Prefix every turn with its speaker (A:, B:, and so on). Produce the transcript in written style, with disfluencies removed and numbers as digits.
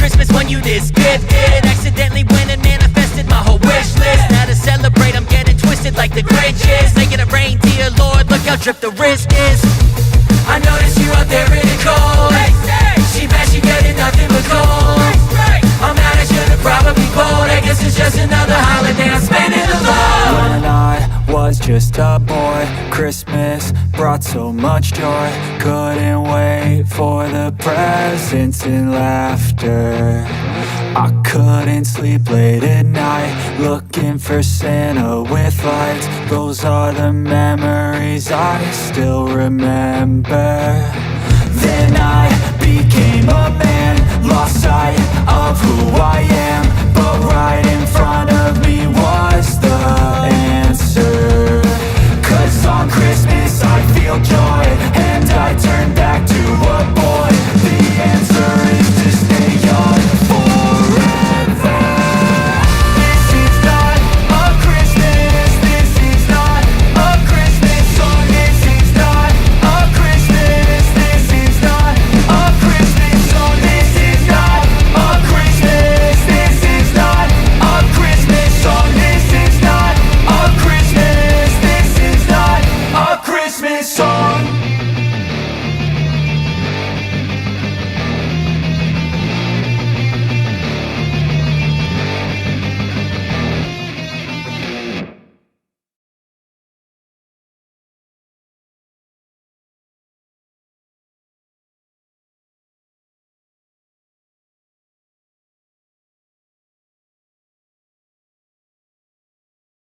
A: Christmas when you this gifted. Accidentally went and manifested my whole wish list. Now to celebrate I'm getting twisted like the Grinch is. Making it rain, dear Lord, look how dripped the wrist is. I noticed you out there in the cold. She bad, she getting nothing but cold. I'm mad, I should've probably bold. I guess it's just another holiday I'm spending alone.
B: When I was just a boy, Christmas brought so much joy. Couldn't wait for the presents and laughter. I couldn't sleep late at night, looking for Santa with lights. Those are the memories I still remember.